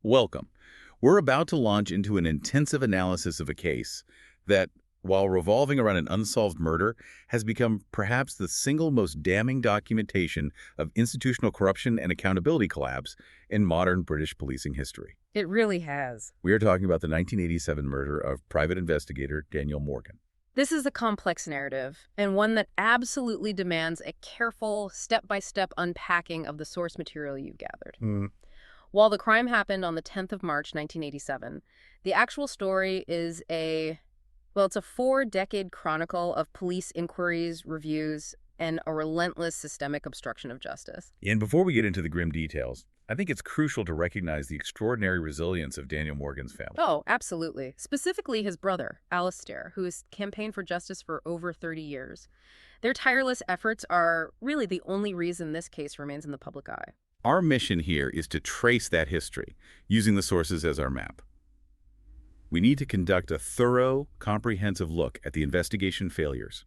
Welcome. We're about to launch into an intensive analysis of a case that, while revolving around an unsolved murder, has become perhaps the single most damning documentation of institutional corruption and accountability collapse in modern British policing history. It really has. We are talking about the 1987 murder of private investigator Daniel Morgan. This is a complex narrative, and one that absolutely demands a careful, step-by-step unpacking of the source material you've gathered. While the crime happened on the 10th of March, 1987, the actual story is it's a 4-decade chronicle of police inquiries, reviews, and a relentless systemic obstruction of justice. And before we get into the grim details, I think it's crucial to recognize the extraordinary resilience of Daniel Morgan's family. Oh, absolutely. Specifically his brother, Alistair, who has campaigned for justice for over 30 years. Their tireless efforts are really the only reason this case remains in the public eye. Our mission here is to trace that history, using the sources as our map. We need to conduct a thorough, comprehensive look at the investigation failures,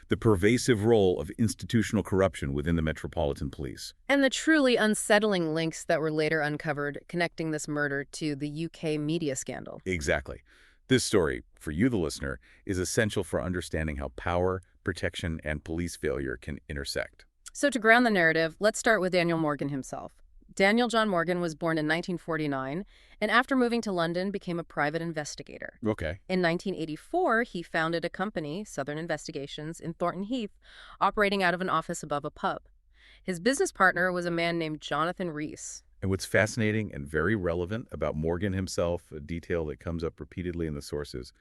the pervasive role of institutional corruption within the Metropolitan Police, and the truly unsettling links that were later uncovered connecting this murder to the UK media scandal. Exactly. This story, for you the listener, is essential for understanding how power, protection, and police failure can intersect. So to ground the narrative, let's start with Daniel Morgan himself. Daniel John Morgan was born in 1949, and after moving to London, became a private investigator. Okay. In 1984, he founded a company, Southern Investigations, in Thornton Heath, operating out of an office above a pub. His business partner was a man named Jonathan Rees. And what's fascinating and very relevant about Morgan himself, a detail that comes up repeatedly in the sources,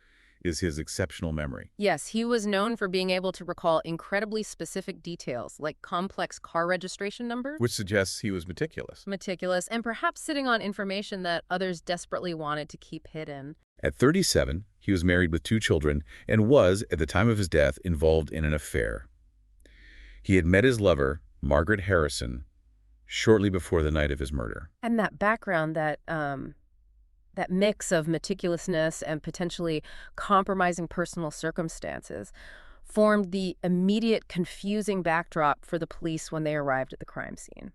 is his exceptional memory. Yes, he was known for being able to recall incredibly specific details, like complex car registration numbers. Which suggests he was meticulous. Meticulous, and perhaps sitting on information that others desperately wanted to keep hidden. At 37, he was married with 2 children and was, at the time of his death, involved in an affair. He had met his lover, Margaret Harrison, shortly before the night of his murder. And that background, that mix of meticulousness and potentially compromising personal circumstances formed the immediate confusing backdrop for the police when they arrived at the crime scene.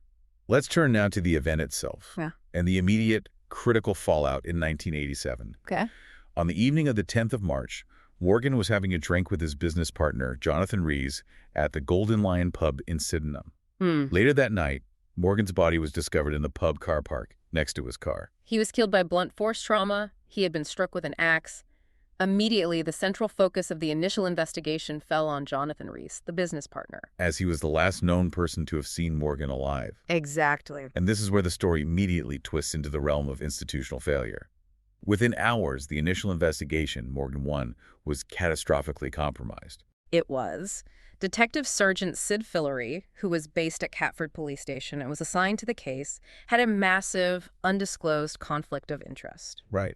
Let's turn now to the event itself and the immediate critical fallout in 1987. Okay. On the evening of the 10th of March, Morgan was having a drink with his business partner, Jonathan Rees, at the Golden Lion pub in Sydenham. Later that night, Morgan's body was discovered in the pub car park next to his car. He was killed by blunt force trauma. He had been struck with an axe. Immediately, the central focus of the initial investigation fell on Jonathan Rees, the business partner. As he was the last known person to have seen Morgan alive. Exactly. And this is where the story immediately twists into the realm of institutional failure. Within hours, the initial investigation, Morgan 1, was catastrophically compromised. It was. Detective Sergeant Sid Fillery, who was based at Catford Police Station and was assigned to the case, had a massive, undisclosed conflict of interest. Right.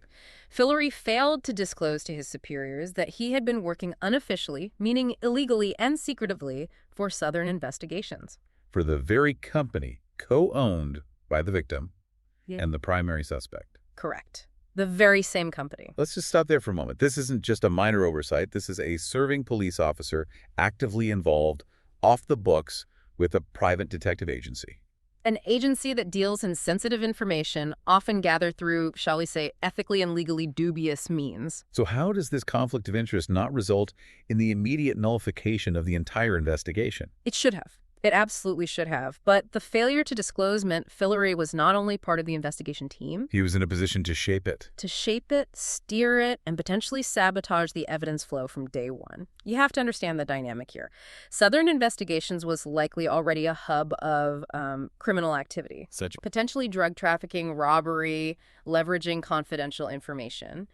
Fillery failed to disclose to his superiors that he had been working unofficially, meaning illegally and secretively, for Southern Investigations. For the very company co-owned by the victim and the primary suspect. Correct. The very same company. Let's just stop there for a moment. This isn't just a minor oversight. This is a serving police officer actively involved, off the books, with a private detective agency. An agency that deals in sensitive information, often gathered through, shall we say, ethically and legally dubious means. So how does this conflict of interest not result in the immediate nullification of the entire investigation? It should have. It absolutely should have. But the failure to disclose meant Fillery was not only part of the investigation team. He was in a position to shape it. To shape it, steer it, and potentially sabotage the evidence flow from day one. You have to understand the dynamic here. Southern Investigations was likely already a hub of criminal activity. Such potentially drug trafficking, robbery, leveraging confidential information.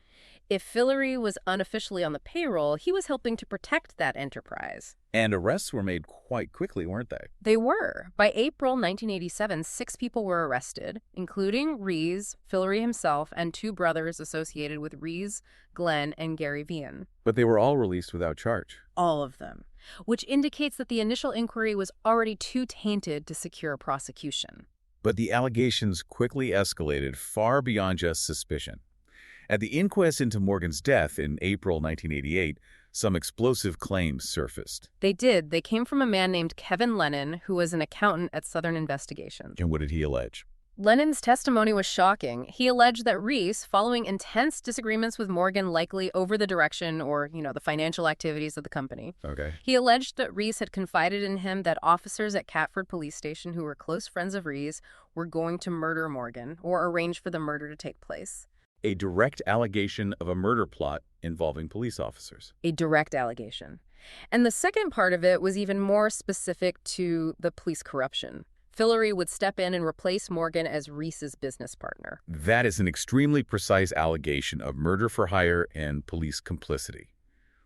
If Fillery was unofficially on the payroll, he was helping to protect that enterprise. And arrests were made quite quickly, weren't they? They were. By April 1987, 6 people were arrested, including Rees, Fillery himself, and 2 brothers associated with Rees, Glenn, and Gary Vian. But they were all released without charge. All of them. Which indicates that the initial inquiry was already too tainted to secure a prosecution. But the allegations quickly escalated far beyond just suspicion. At the inquest into Morgan's death in April 1988, some explosive claims surfaced. They did. They came from a man named Kevin Lennon, who was an accountant at Southern Investigations. And what did he allege? Lennon's testimony was shocking. He alleged that Reese, following intense disagreements with Morgan likely over the direction or, the financial activities of the company, Okay. he alleged that Reese had confided in him that officers at Catford Police Station who were close friends of Reese were going to murder Morgan or arrange for the murder to take place. A direct allegation of a murder plot involving police officers. A direct allegation. And the second part of it was even more specific to the police corruption. Fillory would step in and replace Morgan as Reese's business partner. That is an extremely precise allegation of murder for hire and police complicity.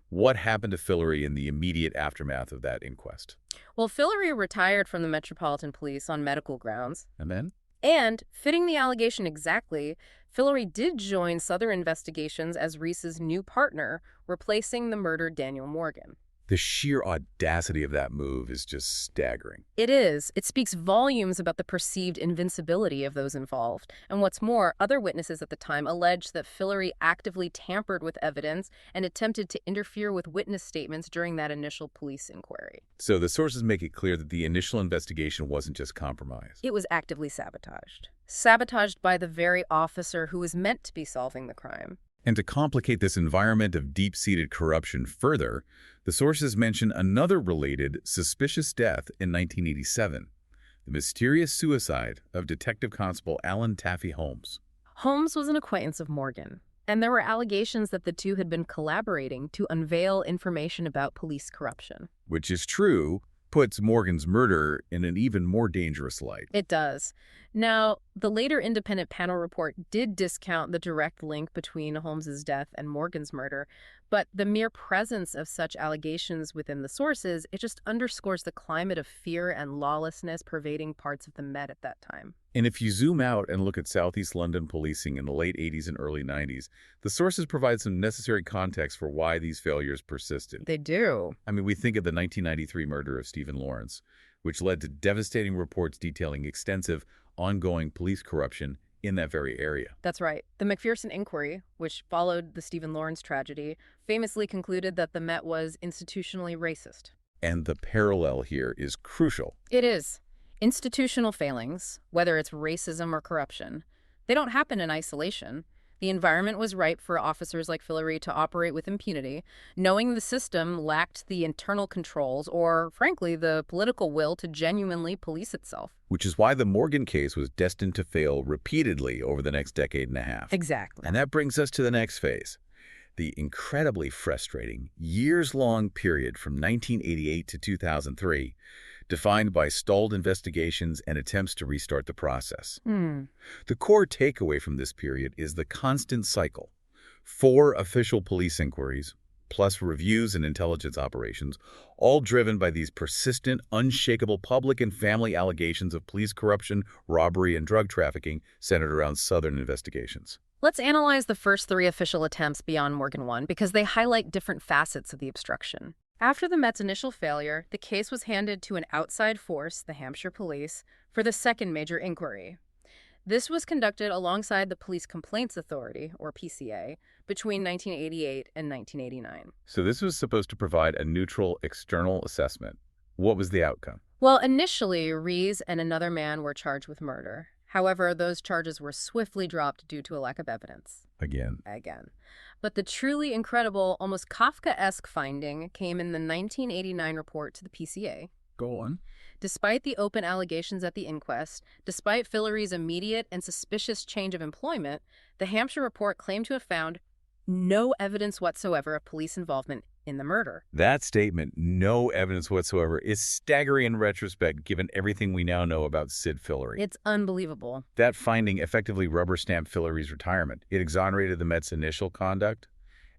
What happened to Fillory in the immediate aftermath of that inquest? Well, Fillory retired from the Metropolitan Police on medical grounds. And then? And, fitting the allegation exactly, Fillory did join Southern Investigations as Reese's new partner, replacing the murdered Daniel Morgan. The sheer audacity of that move is just staggering. It is. It speaks volumes about the perceived invincibility of those involved. And what's more, other witnesses at the time alleged that Fillory actively tampered with evidence and attempted to interfere with witness statements during that initial police inquiry. So the sources make it clear that the initial investigation wasn't just compromised. It was actively sabotaged. Sabotaged by the very officer who was meant to be solving the crime. And to complicate this environment of deep-seated corruption further, the sources mention another related, suspicious death in 1987, the mysterious suicide of Detective Constable Alan Taffy Holmes. Holmes was an acquaintance of Morgan, and there were allegations that the two had been collaborating to unveil information about police corruption. Which is true, puts Morgan's murder in an even more dangerous light. It does. Now, the later independent panel report did discount the direct link between Holmes's death and Morgan's murder, but the mere presence of such allegations within the sources, it just underscores the climate of fear and lawlessness pervading parts of the Met at that time. And if you zoom out and look at Southeast London policing in the late 80s and early 90s, the sources provide some necessary context for why these failures persisted. They do. I mean, we think of the 1993 murder of Stephen Lawrence, which led to devastating reports detailing extensive, ongoing police corruption in that very area. That's right. The McPherson inquiry, which followed the Stephen Lawrence tragedy, famously concluded that the Met was institutionally racist. And the parallel here is crucial. It is. Institutional failings, whether it's racism or corruption, they don't happen in isolation. The environment was ripe for officers like Fillory to operate with impunity, knowing the system lacked the internal controls or, frankly, the political will to genuinely police itself. Which is why the Morgan case was destined to fail repeatedly over the next decade and a half. Exactly. And that brings us to the next phase, the incredibly frustrating, years-long period from 1988 to 2003, defined by stalled investigations and attempts to restart the process. The core takeaway from this period is the constant cycle. 4 official police inquiries, plus reviews and intelligence operations, all driven by these persistent, unshakable public and family allegations of police corruption, robbery, and drug trafficking centered around Southern investigations. Let's analyze the first 3 official attempts beyond Morgan 1 because they highlight different facets of the obstruction. After the Met's initial failure, the case was handed to an outside force, the Hampshire Police, for the second major inquiry. This was conducted alongside the Police Complaints Authority, or PCA, between 1988 and 1989. So this was supposed to provide a neutral external assessment. What was the outcome? Well, initially, Rees and another man were charged with murder. However, those charges were swiftly dropped due to a lack of evidence. Again. But the truly incredible, almost Kafkaesque finding came in the 1989 report to the PCA. Go on. Despite the open allegations at the inquest, despite Fillory's immediate and suspicious change of employment, the Hampshire report claimed to have found no evidence whatsoever of police involvement in the murder. That statement, no evidence whatsoever, is staggering in retrospect given everything we now know about Sid Fillory. It's unbelievable. That finding effectively rubber-stamped Fillory's retirement. It exonerated the Met's initial conduct,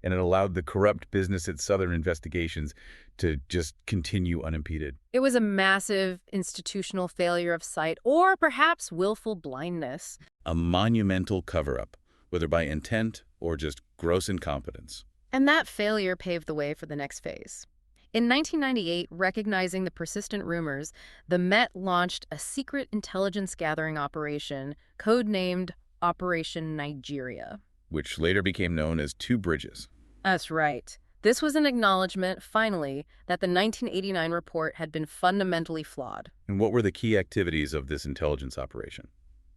and it allowed the corrupt business at Southern Investigations to just continue unimpeded. It was a massive institutional failure of sight, or perhaps willful blindness. A monumental cover-up, whether by intent or just gross incompetence. And that failure paved the way for the next phase. In 1998, recognizing the persistent rumors, the Met launched a secret intelligence gathering operation codenamed Operation Nigeria. Which later became known as Two Bridges. That's right. This was an acknowledgement, finally, that the 1989 report had been fundamentally flawed. And what were the key activities of this intelligence operation?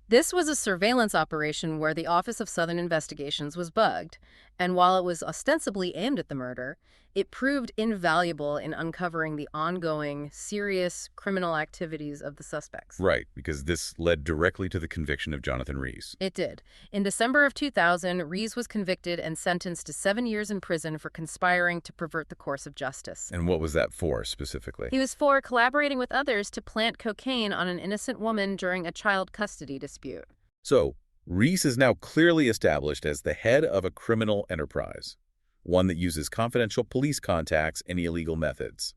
This was a surveillance operation where the Office of Southern Investigations was bugged, and while it was ostensibly aimed at the murder, it proved invaluable in uncovering the ongoing, serious criminal activities of the suspects. Right, because this led directly to the conviction of Jonathan Rees. It did. In December of 2000, Rees was convicted and sentenced to 7 years in prison for conspiring to pervert the course of justice. And what was that for, specifically? He was for collaborating with others to plant cocaine on an innocent woman during a child custody dispute. So, Rees is now clearly established as the head of a criminal enterprise, one that uses confidential police contacts and illegal methods.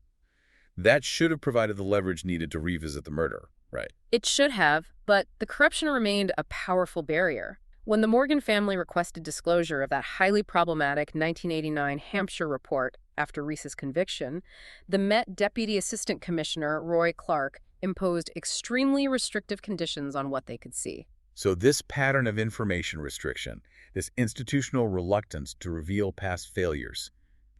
That should have provided the leverage needed to revisit the murder, right? It should have, but the corruption remained a powerful barrier. When the Morgan family requested disclosure of that highly problematic 1989 Hampshire report after Rees's conviction, the Met Deputy Assistant Commissioner, Roy Clark, imposed extremely restrictive conditions on what they could see. So this pattern of information restriction, this institutional reluctance to reveal past failures,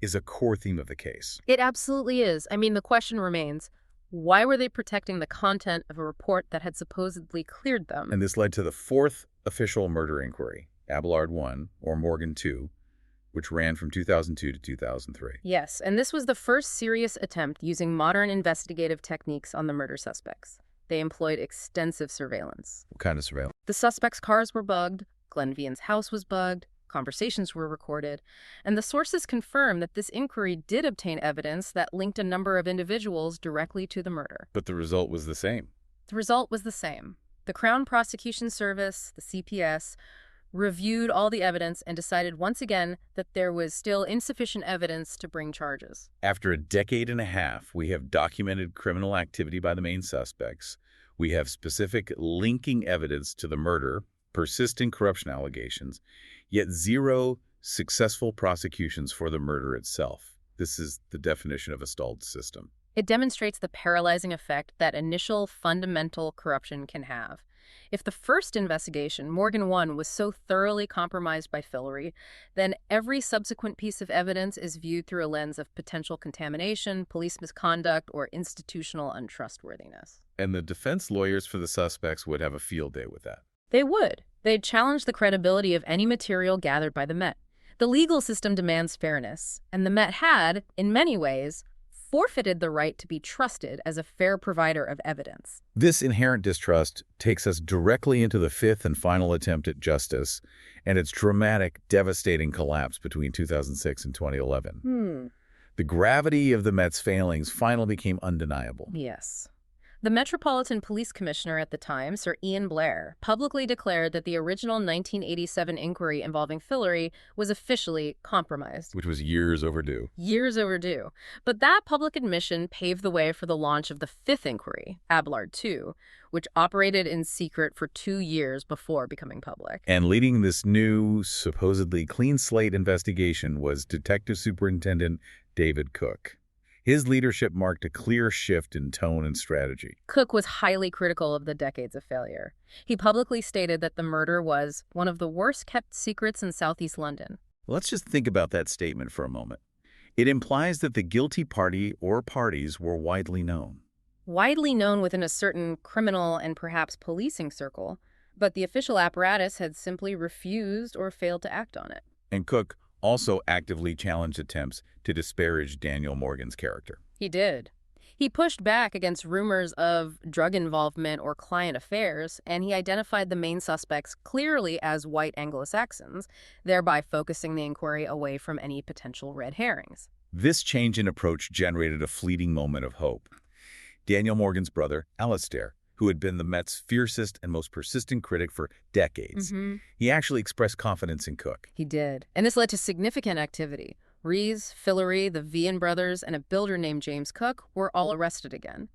is a core theme of the case. It absolutely is. I mean, the question remains, why were they protecting the content of a report that had supposedly cleared them? And this led to the fourth official murder inquiry, Abelard 1, or Morgan 2, which ran from 2002 to 2003. Yes, and this was the first serious attempt using modern investigative techniques on the murder suspects. They employed extensive surveillance. What kind of surveillance? The suspects' cars were bugged, Glenn Vian's house was bugged, conversations were recorded, and the sources confirm that this inquiry did obtain evidence that linked a number of individuals directly to the murder. But the result was the same. The result was the same. The Crown Prosecution Service, the CPS, reviewed all the evidence and decided once again that there was still insufficient evidence to bring charges. After a decade and a half, we have documented criminal activity by the main suspects. We have specific linking evidence to the murder, persistent corruption allegations, yet zero successful prosecutions for the murder itself. This is the definition of a stalled system. It demonstrates the paralyzing effect that initial fundamental corruption can have. If the first investigation, Morgan 1, was so thoroughly compromised by Fillory, then every subsequent piece of evidence is viewed through a lens of potential contamination, police misconduct, or institutional untrustworthiness. And the defense lawyers for the suspects would have a field day with that. They would. They'd challenge the credibility of any material gathered by the Met. The legal system demands fairness, and the Met had, in many ways, forfeited the right to be trusted as a fair provider of evidence. This inherent distrust takes us directly into the fifth and final attempt at justice and its dramatic, devastating collapse between 2006 and 2011. The gravity of the Met's failings finally became undeniable. Yes. The Metropolitan Police Commissioner at the time, Sir Ian Blair, publicly declared that the original 1987 inquiry involving Fillory was officially compromised. Which was years overdue. Years overdue. But that public admission paved the way for the launch of the fifth inquiry, Abelard 2, which operated in secret for 2 years before becoming public. And leading this new, supposedly clean slate investigation was Detective Superintendent David Cook. His leadership marked a clear shift in tone and strategy. Cook was highly critical of the decades of failure. He publicly stated that the murder was one of the worst-kept secrets in Southeast London. Let's just think about that statement for a moment. It implies that the guilty party or parties were widely known. Widely known within a certain criminal and perhaps policing circle, but the official apparatus had simply refused or failed to act on it. And Cook also actively challenged attempts to disparage Daniel Morgan's character. He did. He pushed back against rumors of drug involvement or client affairs, and he identified the main suspects clearly as white Anglo-Saxons, thereby focusing the inquiry away from any potential red herrings. This change in approach generated a fleeting moment of hope. Daniel Morgan's brother, Alastair, who had been the Met's fiercest and most persistent critic for decades, he actually expressed confidence in Cook. He did. And this led to significant activity. Rees, Fillory, the Vian brothers, and a builder named James Cook were all arrested again.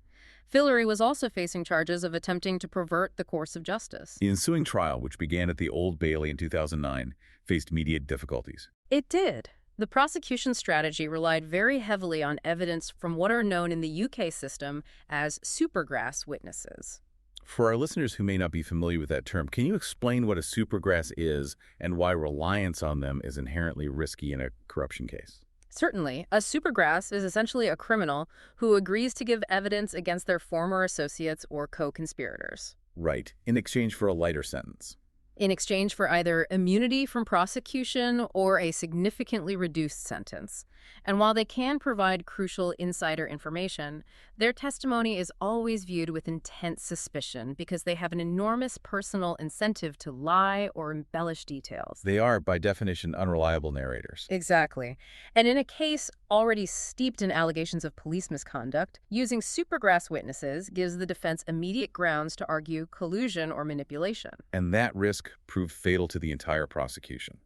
Fillory was also facing charges of attempting to pervert the course of justice. The ensuing trial, which began at the Old Bailey in 2009, faced immediate difficulties. It did. The prosecution strategy relied very heavily on evidence from what are known in the UK system as supergrass witnesses. For our listeners who may not be familiar with that term, can you explain what a supergrass is and why reliance on them is inherently risky in a corruption case? Certainly. A supergrass is essentially a criminal who agrees to give evidence against their former associates or co-conspirators. Right, in exchange for a lighter sentence. In exchange for either immunity from prosecution or a significantly reduced sentence. And while they can provide crucial insider information, their testimony is always viewed with intense suspicion because they have an enormous personal incentive to lie or embellish details. They are, by definition, unreliable narrators. Exactly. And in a case already steeped in allegations of police misconduct, using supergrass witnesses gives the defense immediate grounds to argue collusion or manipulation. And that risk proved fatal to the entire prosecution.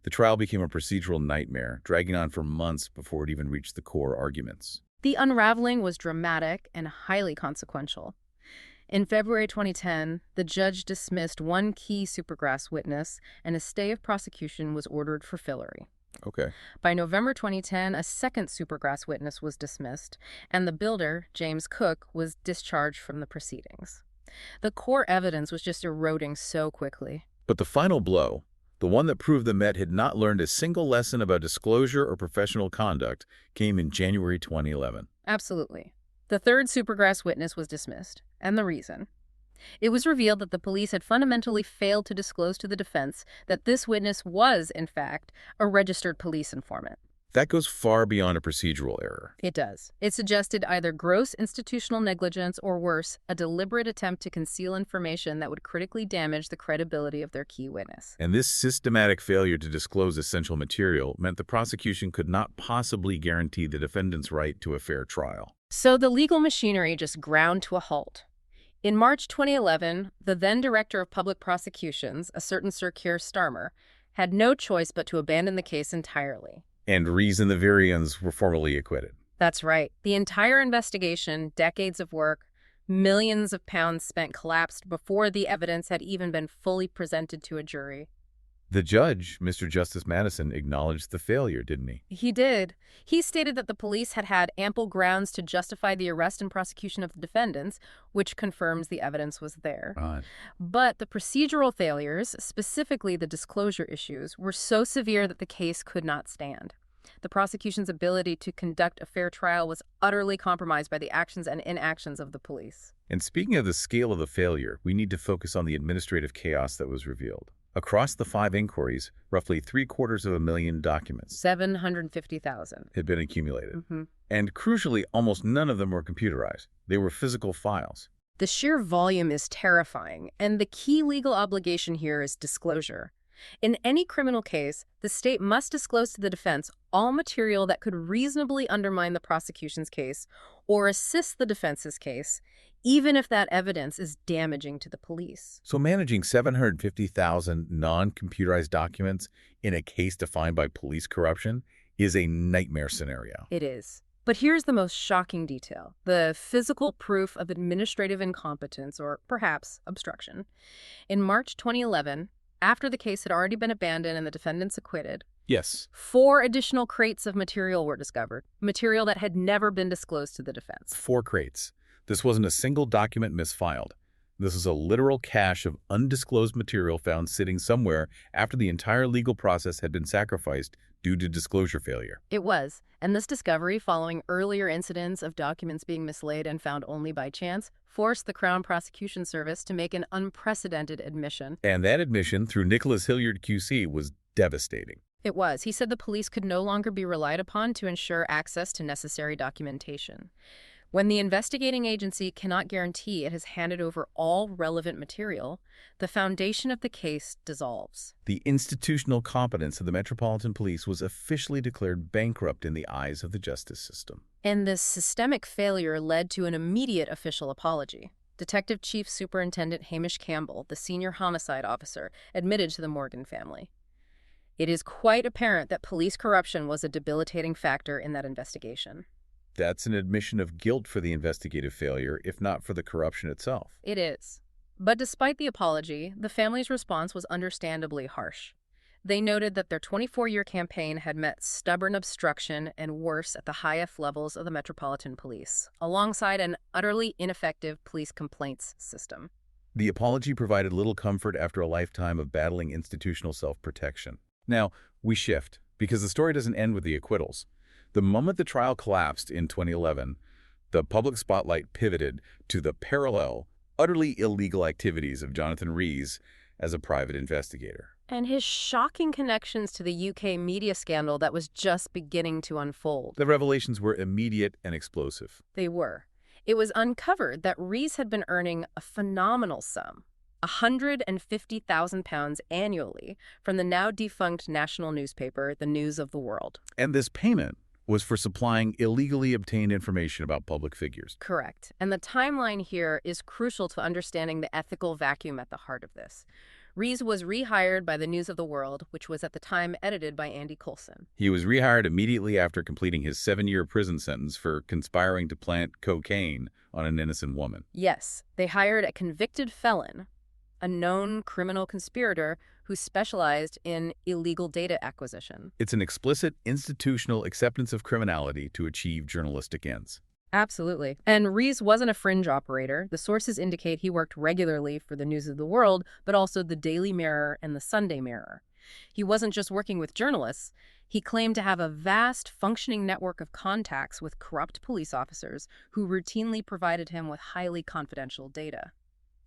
The trial became a procedural nightmare, dragging on for months before it even reached the core arguments. The unraveling was dramatic and highly consequential. In February 2010, the judge dismissed one key supergrass witness, and a stay of prosecution was ordered for Fillory. Okay. By November 2010, a second supergrass witness was dismissed, and the builder, James Cook, was discharged from the proceedings. The core evidence was just eroding so quickly. But the final blow, the one that proved the Met had not learned a single lesson about disclosure or professional conduct, came in January 2011. Absolutely. The third supergrass witness was dismissed, and the reason. It was revealed that the police had fundamentally failed to disclose to the defense that this witness was, in fact, a registered police informant. That goes far beyond a procedural error. It does. It suggested either gross institutional negligence or worse, a deliberate attempt to conceal information that would critically damage the credibility of their key witness. And this systematic failure to disclose essential material meant the prosecution could not possibly guarantee the defendant's right to a fair trial. So the legal machinery just ground to a halt. In March 2011, the then Director of Public Prosecutions, a certain Sir Keir Starmer, had no choice but to abandon the case entirely. And Rees and the Varians were formally acquitted. That's right. The entire investigation, decades of work, millions of pounds spent collapsed before the evidence had even been fully presented to a jury. The judge, Mr. Justice Madison, acknowledged the failure, didn't he? He did. He stated that the police had had ample grounds to justify the arrest and prosecution of the defendants, which confirms the evidence was there. Right. But the procedural failures, specifically the disclosure issues, were so severe that the case could not stand. The prosecution's ability to conduct a fair trial was utterly compromised by the actions and inactions of the police. And speaking of the scale of the failure, we need to focus on the administrative chaos that was revealed. Across the 5 inquiries, roughly 750,000 documents 750,000 had been accumulated. And crucially, almost none of them were computerized. They were physical files. The sheer volume is terrifying, and the key legal obligation here is disclosure. In any criminal case, the state must disclose to the defense all material that could reasonably undermine the prosecution's case or assist the defense's case, even if that evidence is damaging to the police. So managing 750,000 non-computerized documents in a case defined by police corruption is a nightmare scenario. It is. But here's the most shocking detail: the physical proof of administrative incompetence, or perhaps obstruction. In March 2011, after the case had already been abandoned and the defendants acquitted, Yes. 4 additional crates of material were discovered, material that had never been disclosed to the defense. 4 crates. This wasn't a single document misfiled. This is a literal cache of undisclosed material found sitting somewhere after the entire legal process had been sacrificed due to disclosure failure. It was, and this discovery, following earlier incidents of documents being mislaid and found only by chance, forced the Crown Prosecution Service to make an unprecedented admission. And that admission, through Nicholas Hilliard QC, was devastating. It was. He said the police could no longer be relied upon to ensure access to necessary documentation. When the investigating agency cannot guarantee it has handed over all relevant material, the foundation of the case dissolves. The institutional competence of the Metropolitan Police was officially declared bankrupt in the eyes of the justice system. And this systemic failure led to an immediate official apology. Detective Chief Superintendent Hamish Campbell, the senior homicide officer, admitted to the Morgan family. It is quite apparent that police corruption was a debilitating factor in that investigation. That's an admission of guilt for the investigative failure, if not for the corruption itself. It is. But despite the apology, the family's response was understandably harsh. They noted that their 24-year campaign had met stubborn obstruction and worse at the highest levels of the Metropolitan Police, alongside an utterly ineffective police complaints system. The apology provided little comfort after a lifetime of battling institutional self-protection. Now, we shift, because the story doesn't end with the acquittals. The moment the trial collapsed in 2011, the public spotlight pivoted to the parallel, utterly illegal activities of Jonathan Rees as a private investigator. And his shocking connections to the UK media scandal that was just beginning to unfold. The revelations were immediate and explosive. They were. It was uncovered that Rees had been earning a phenomenal sum, £150,000 annually, from the now-defunct national newspaper, The News of the World. And this payment was for supplying illegally obtained information about public figures. Correct. And the timeline here is crucial to understanding the ethical vacuum at the heart of this. Rees was rehired by The News of the World, which was at the time edited by Andy Coulson. He was rehired immediately after completing his 7-year prison sentence for conspiring to plant cocaine on an innocent woman. Yes, they hired a convicted felon, a known criminal conspirator who specialized in illegal data acquisition. It's an explicit institutional acceptance of criminality to achieve journalistic ends. Absolutely. And Rees wasn't a fringe operator. The sources indicate he worked regularly for the News of the World, but also the Daily Mirror and the Sunday Mirror. He wasn't just working with journalists. He claimed to have a vast, functioning network of contacts with corrupt police officers who routinely provided him with highly confidential data.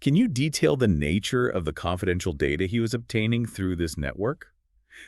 Can you detail the nature of the confidential data he was obtaining through this network?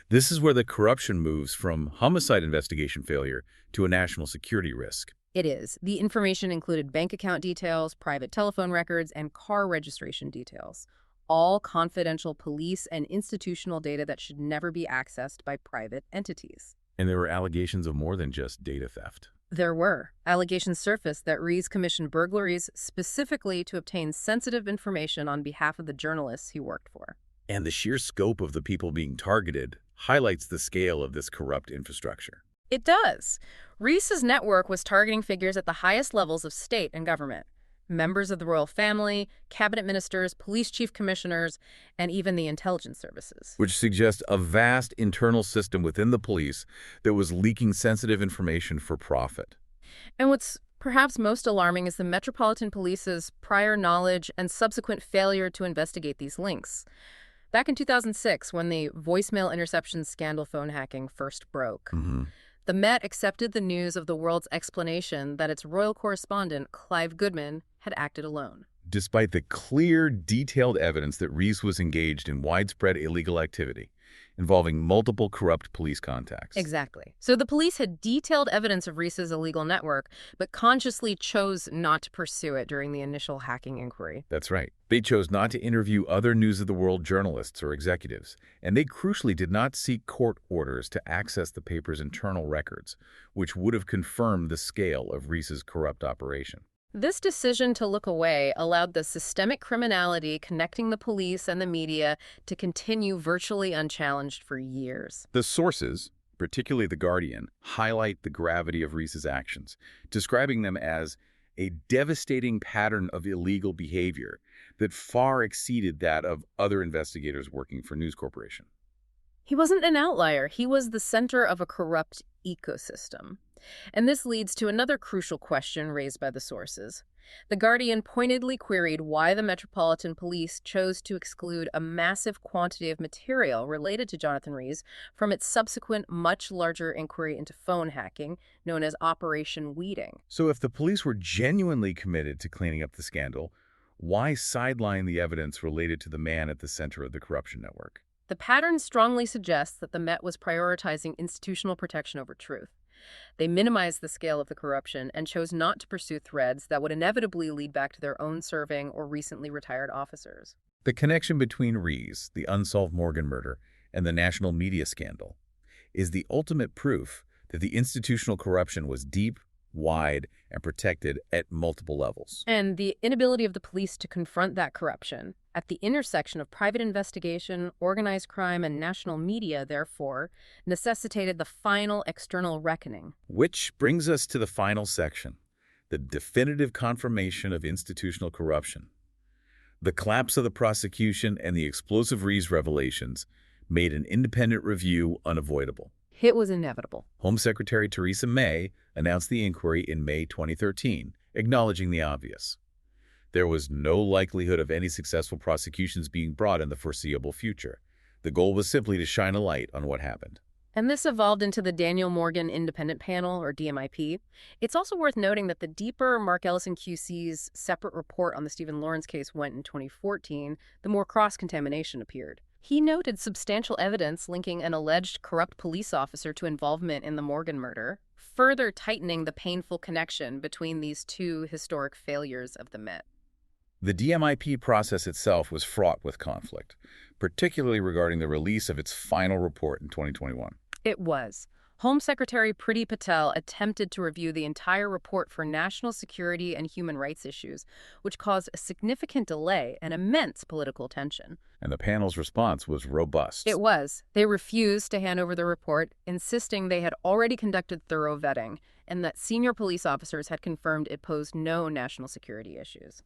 This is where the corruption moves from homicide investigation failure to a national security risk. It is. The information included bank account details, private telephone records, and car registration details. All confidential police and institutional data that should never be accessed by private entities. And there were allegations of more than just data theft. There were. Allegations surfaced that Rees commissioned burglaries specifically to obtain sensitive information on behalf of the journalists he worked for. And the sheer scope of the people being targeted highlights the scale of this corrupt infrastructure. It does. Rees's network was targeting figures at the highest levels of state and government. Members of the royal family, cabinet ministers, police chief commissioners, and even the intelligence services. Which suggests a vast internal system within the police that was leaking sensitive information for profit. And what's perhaps most alarming is the Metropolitan Police's prior knowledge and subsequent failure to investigate these links. Back in 2006, when the voicemail interception scandal phone hacking first broke, the Met accepted the News of the World's explanation that its royal correspondent, Clive Goodman, had acted alone. Despite the clear, detailed evidence that Rees was engaged in widespread illegal activity involving multiple corrupt police contacts. Exactly. So the police had detailed evidence of Rees's illegal network, but consciously chose not to pursue it during the initial hacking inquiry. That's right. They chose not to interview other News of the World journalists or executives, and they crucially did not seek court orders to access the paper's internal records, which would have confirmed the scale of Rees's corrupt operation. This decision to look away allowed the systemic criminality connecting the police and the media to continue virtually unchallenged for years. The sources, particularly The Guardian, highlight the gravity of Rees's actions, describing them as a devastating pattern of illegal behavior that far exceeded that of other investigators working for News Corporation. He wasn't an outlier. He was the center of a corrupt ecosystem. And this leads to another crucial question raised by the sources. The Guardian pointedly queried why the Metropolitan Police chose to exclude a massive quantity of material related to Jonathan Rees from its subsequent much larger inquiry into phone hacking, known as Operation Weeding. So if the police were genuinely committed to cleaning up the scandal, why sideline the evidence related to the man at the center of the corruption network? The pattern strongly suggests that the Met was prioritizing institutional protection over truth. They minimized the scale of the corruption and chose not to pursue threads that would inevitably lead back to their own serving or recently retired officers. The connection between Rees, the unsolved Morgan murder, and the national media scandal is the ultimate proof that the institutional corruption was deep, wide, and protected at multiple levels. And the inability of the police to confront that corruption at the intersection of private investigation, organized crime, and national media, therefore, necessitated the final external reckoning. Which brings us to the final section, the definitive confirmation of institutional corruption. The collapse of the prosecution and the explosive Rees revelations made an independent review unavoidable. It was inevitable. Home Secretary Theresa May announced the inquiry in May 2013, acknowledging the obvious. There was no likelihood of any successful prosecutions being brought in the foreseeable future. The goal was simply to shine a light on what happened. And this evolved into the Daniel Morgan Independent Panel, or DMIP. It's also worth noting that the deeper Mark Ellison QC's separate report on the Stephen Lawrence case went in 2014, the more cross-contamination appeared. He noted substantial evidence linking an alleged corrupt police officer to involvement in the Morgan murder, further tightening the painful connection between these two historic failures of the Met. The DMIP process itself was fraught with conflict, particularly regarding the release of its final report in 2021. It was. Home Secretary Priti Patel attempted to review the entire report for national security and human rights issues, which caused a significant delay and immense political tension. And the panel's response was robust. It was. They refused to hand over the report, insisting they had already conducted thorough vetting and that senior police officers had confirmed it posed no national security issues.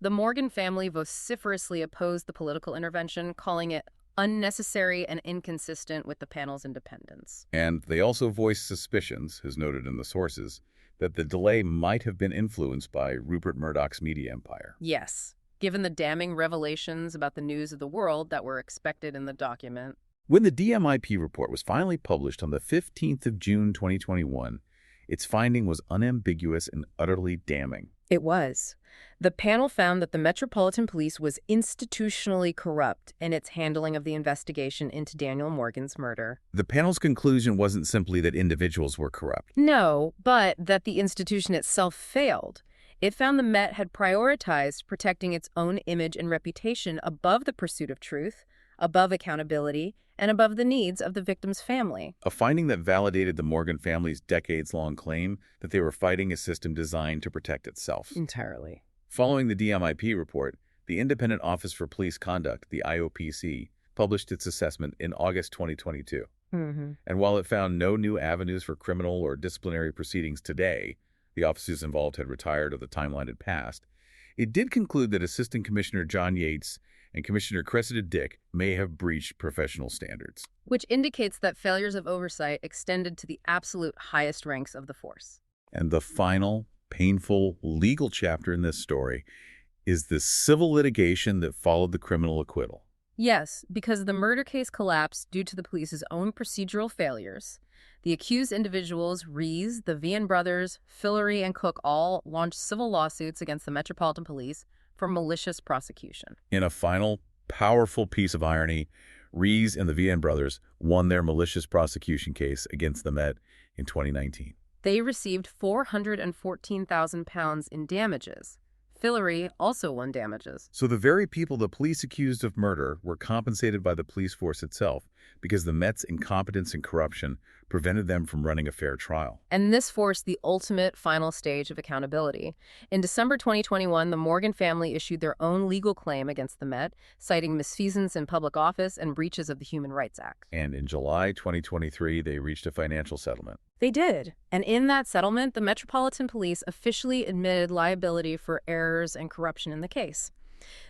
The Morgan family vociferously opposed the political intervention, calling it unnecessary and inconsistent with the panel's independence. And they also voiced suspicions, as noted in the sources, that the delay might have been influenced by Rupert Murdoch's media empire. Yes, given the damning revelations about the news of the world that were expected in the document. When the DMIP report was finally published on the 15th of June 2021, its finding was unambiguous and utterly damning. It was. The panel found that the Metropolitan Police was institutionally corrupt in its handling of the investigation into Daniel Morgan's murder. The panel's conclusion wasn't simply that individuals were corrupt. No, but that the institution itself failed. It found the Met had prioritized protecting its own image and reputation above the pursuit of truth, above accountability, and above the needs of the victim's family. A finding that validated the Morgan family's decades-long claim that they were fighting a system designed to protect itself. Entirely. Following the DMIP report, the Independent Office for Police Conduct, the IOPC, published its assessment in August 2022. And while it found no new avenues for criminal or disciplinary proceedings today, the officers involved had retired or the timeline had passed, it did conclude that Assistant Commissioner John Yates and Commissioner Cressida Dick may have breached professional standards. Which indicates that failures of oversight extended to the absolute highest ranks of the force. And the final, painful legal chapter in this story is the civil litigation that followed the criminal acquittal. Yes, because the murder case collapsed due to the police's own procedural failures. The accused individuals, Rees, the Vian brothers, Fillery, and Cook all launched civil lawsuits against the Metropolitan Police for malicious prosecution. In a final, powerful piece of irony, Rees and the Vian brothers won their malicious prosecution case against the Met in 2019. They received £414,000 in damages. Fillery also won damages. So the very people the police accused of murder were compensated by the police force itself because the Met's incompetence and corruption prevented them from running a fair trial. And this forced the ultimate final stage of accountability. In December 2021, the Morgan family issued their own legal claim against the Met, citing misfeasance in public office and breaches of the Human Rights Act. And in July 2023, they reached a financial settlement. They did. And in that settlement, the Metropolitan Police officially admitted liability for errors and corruption in the case.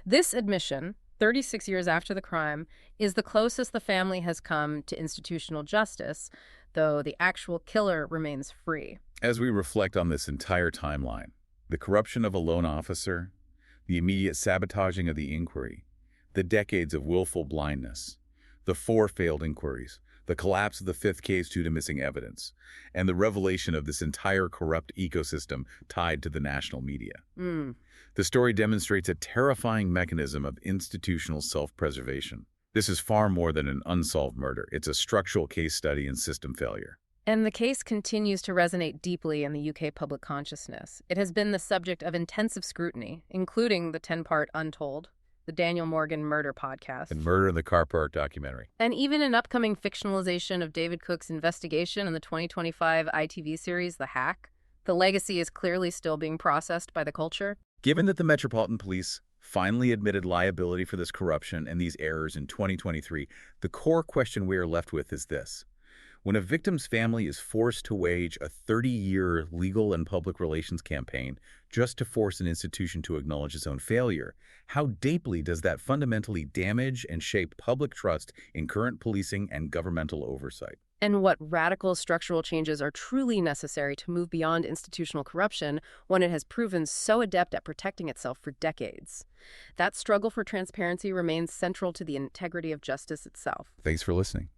This admission, 36 years after the crime, is the closest the family has come to institutional justice, though the actual killer remains free. As we reflect on this entire timeline, the corruption of a lone officer, the immediate sabotaging of the inquiry, the decades of willful blindness, the 4 failed inquiries, the collapse of the 5th case due to missing evidence, and the revelation of this entire corrupt ecosystem tied to the national media. The story demonstrates a terrifying mechanism of institutional self-preservation. This is far more than an unsolved murder. It's a structural case study in system failure. And the case continues to resonate deeply in the UK public consciousness. It has been the subject of intensive scrutiny, including the 10-part Untold, the Daniel Morgan Murder podcast, And Murder in the Car Park documentary. and even an upcoming fictionalization of David Cook's investigation in the 2025 ITV series, The Hack. The legacy is clearly still being processed by the culture. Given that the Metropolitan Police finally admitted liability for this corruption and these errors in 2023, the core question we are left with is this. When a victim's family is forced to wage a 30-year legal and public relations campaign just to force an institution to acknowledge its own failure, how deeply does that fundamentally damage and shape public trust in current policing and governmental oversight? And what radical structural changes are truly necessary to move beyond institutional corruption when it has proven so adept at protecting itself for decades? That struggle for transparency remains central to the integrity of justice itself. Thanks for listening.